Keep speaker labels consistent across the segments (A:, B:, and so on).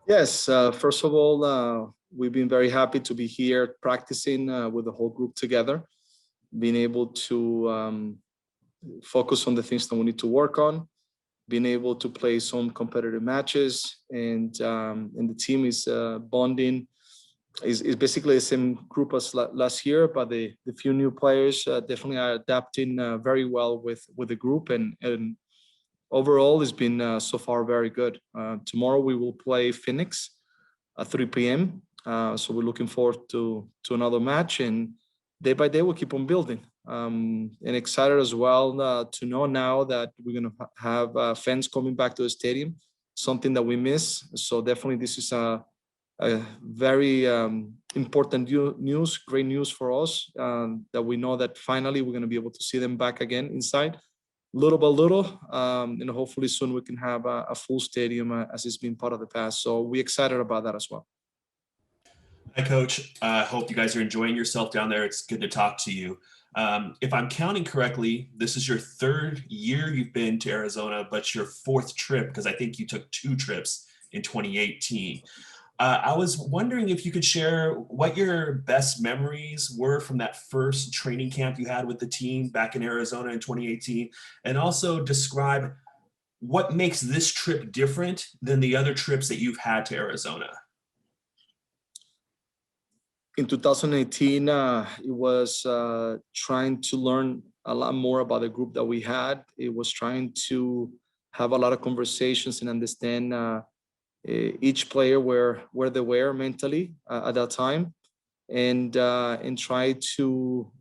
A: Yes, first of all, we've been very happy to be here practicing with the whole group together, being able to focus on the things that we need to work on, being able to play some competitive matches, and the team is bonding. Is basically the same group as last year, but the few new players definitely are adapting very well with the group, and overall it's been so far very good. Tomorrow we will play Phoenix at 3 p.m. So we're looking forward to another match, and day by day we'll keep on building. And excited as well to know now that we're going to have fans coming back to the stadium, something that we miss. So definitely this is a very important news, great news for us, that we know that finally we're going to be able to see them back again inside, little by little, and hopefully soon we can have a full stadium as it's been part of the past. So we're excited about that as well.
B: Hi, Coach. I hope you guys are enjoying yourself down there. It's good to talk to you. If I'm counting correctly, this is your third year you've been to Arizona, but your fourth trip, because I think you took 2 trips in 2018. I was wondering if you could share what your best memories were from that first training camp you had with the team back in Arizona in 2018, and also describe what makes this trip different than the other trips that you've had to Arizona.
A: In 2018, it was trying to learn a lot more about the group that we had. It was trying to have a lot of conversations and understand each player where they were mentally at that time, and try to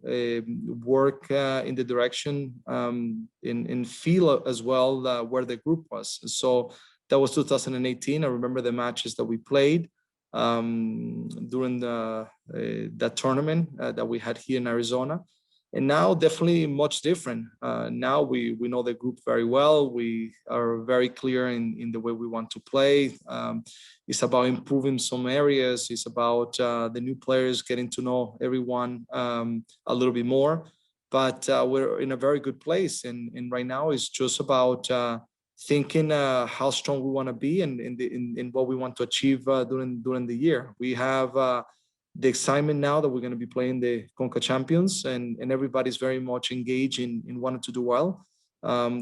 A: work in the direction and feel as well where the group was. So that was 2018. I remember the matches that we played during that tournament that we had here in Arizona. And now definitely much different. Now we know the group very well. We are very clear in the way we want to play. It's about improving some areas. It's about the new players getting to know everyone a little bit more. But we're in a very good place. And right now it's just about thinking how strong we want to be and in what we want to achieve during the year. We have the excitement now that we're going to be playing the Conca Champions, and everybody's very much engaged in wanting to do well.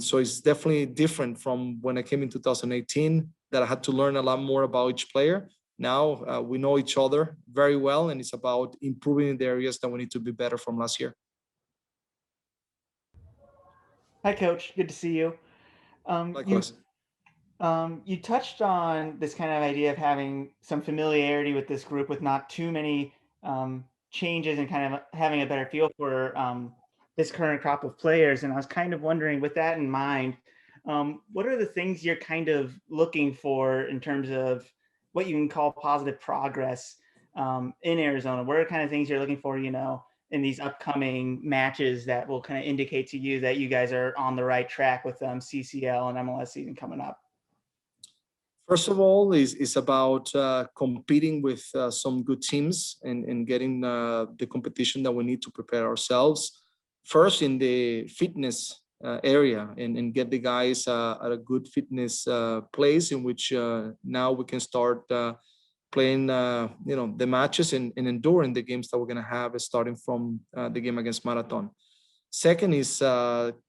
A: So it's definitely different from when I came in 2018, that I had to learn a lot more about each player. Now we know each other very well, and it's about improving in the areas that we need to be better from last year.
C: Hi, Coach. Good to see you.
A: Likewise.
C: You touched on this kind of idea of having some familiarity with this group, with not too many changes, and kind of having a better feel for this current crop of players. And I was kind of wondering, with that in mind, what are the things you're kind of looking for in terms of what you can call positive progress in Arizona? What are the kind of things you're looking for, in these upcoming matches that will kind of indicate to you that you guys are on the right track with CCL and MLS season coming up?
A: First of all, is about competing with some good teams and getting the competition that we need to prepare ourselves. First, in the fitness area, and get the guys at a good fitness place in which now we can start playing the matches and enduring the games that we're going to have starting from the game against Marathon. Second is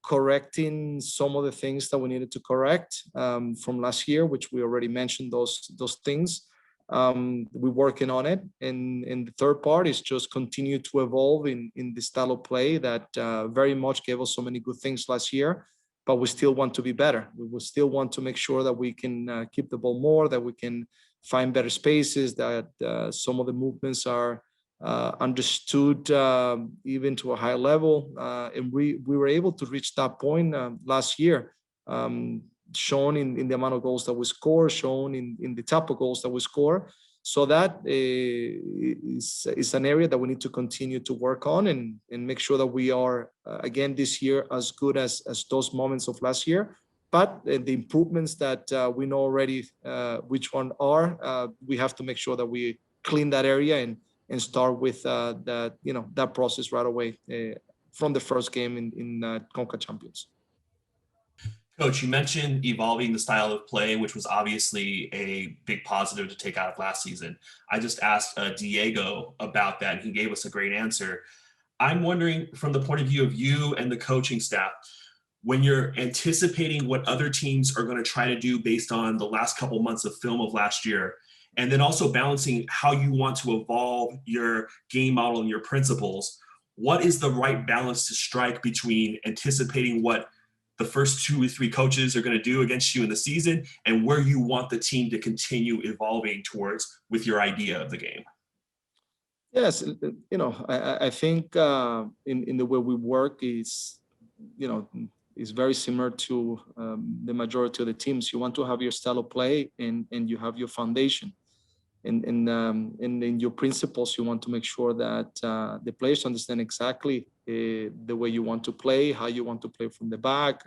A: correcting some of the things that we needed to correct from last year, which we already mentioned those things. We're working on it. And the third part is just continue to evolve in the style of play that very much gave us so many good things last year, but we still want to be better. We will still want to make sure that we can keep the ball more, that we can find better spaces, that some of the movements are understood even to a high level. And we were able to reach that point last year, shown in the amount of goals that we score, shown in the type of goals that we score. So that is an area that we need to continue to work on and make sure that we are, again, this year as good as those moments of last year. But the improvements that we know already which one are, we have to make sure that we clean that area and start with that process right away from the first game in Conca Champions.
B: Coach, you mentioned evolving the style of play, which was obviously a big positive to take out of last season. I just asked Diego about that, and he gave us a great answer. I'm wondering, from the point of view of you and the coaching staff, when you're anticipating what other teams are going to try to do based on the last couple months of film of last year, and then also balancing how you want to evolve your game model and your principles, what is the right balance to strike between anticipating what the first 2 or 3 coaches are going to do against you in the season and where you want the team to continue evolving towards with your idea of the game?
A: Yes, I think in the way we work is, is very similar to the majority of the teams. You want to have your style of play, and you have your foundation, and in your principles, you want to make sure that the players understand exactly the way you want to play, how you want to play from the back.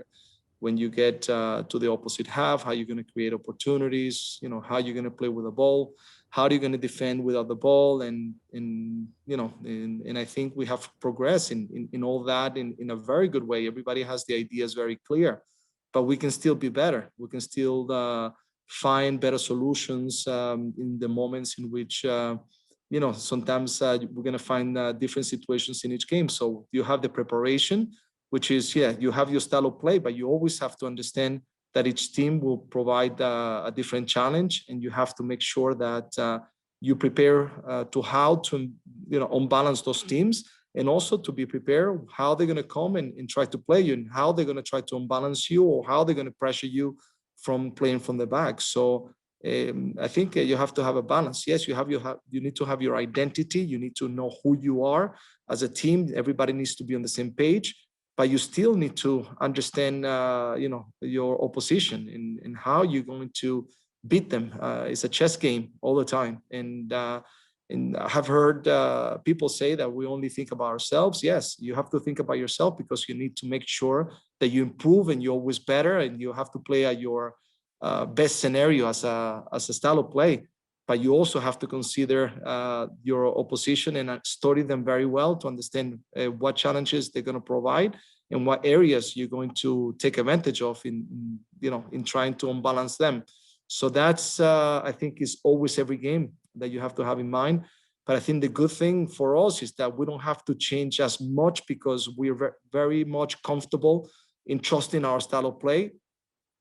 A: When you get to the opposite half, how you're going to create opportunities, how you're going to play with the ball, how are you going to defend without the ball, and I think we have progressed in all that in a very good way. Everybody has the ideas very clear, but we can still be better. We can still find better solutions in the moments in which sometimes we're going to find different situations in each game. So you have the preparation, which is, you have your style of play, but you always have to understand that each team will provide a different challenge, and you have to make sure that you prepare to how to unbalance those teams, and also to be prepared how they're going to come and try to play you, and how they're going to try to unbalance you, or how they're going to pressure you from playing from the back. So I think you have to have a balance. Yes, you need to have your identity. You need to know who you are as a team. Everybody needs to be on the same page, but you still need to understand, your opposition and how you're going to beat them. It's a chess game all the time, and I have heard people say that we only think about ourselves. Yes, you have to think about yourself, because you need to make sure that you improve and you're always better, and you have to play at your best scenario as a style of play. But you also have to consider your opposition and study them very well to understand what challenges they're going to provide and what areas you're going to take advantage of in trying to unbalance them. So that's I think is always every game that you have to have in mind. But I think the good thing for us is that we don't have to change as much, because we're very much comfortable in trusting our style of play,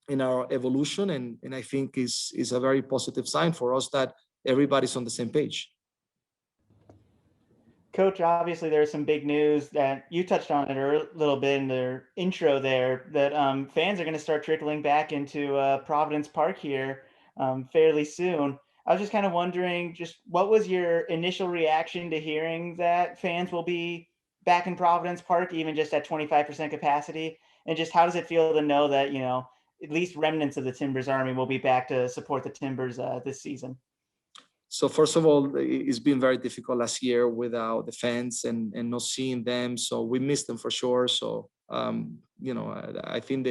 A: in our evolution, and I think is a very positive sign for us that everybody's on the same page.
C: Coach, obviously there's some big news that you touched on it a little bit in the intro there, that fans are going to start trickling back into Providence Park here fairly soon. I was just kind of wondering, just what was your initial reaction to hearing that fans will be back in Providence Park, even just at 25% capacity? And just how does it feel to know that, at least remnants of the Timbers Army will be back to support the Timbers this season?
A: So first of all, it's been very difficult last year without the fans and not seeing them. So we missed them for sure. So I think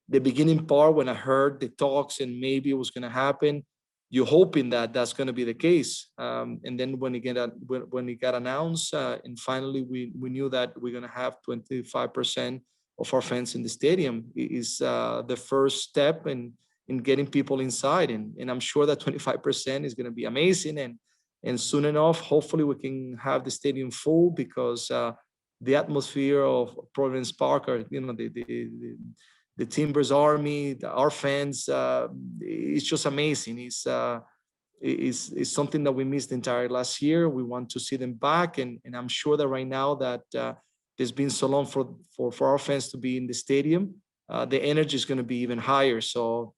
A: the beginning part, when I heard the talks and maybe it was going to happen, you're hoping that that's going to be the case. And then when it got announced, and finally we knew that we're going to have 25% of our fans in the stadium, is the first step in getting people inside. And I'm sure that 25% is going to be amazing. And soon enough, hopefully we can have the stadium full, because the atmosphere of Providence Park, or the Timbers Army, our fans, it's just amazing. It's something that we missed the entire last year. We want to see them back, and I'm sure that right now that there's been so long for our fans to be in the stadium, the energy is going to be even higher. So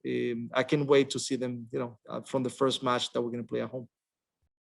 A: I can't wait to see them, from the first match that we're going to play at home.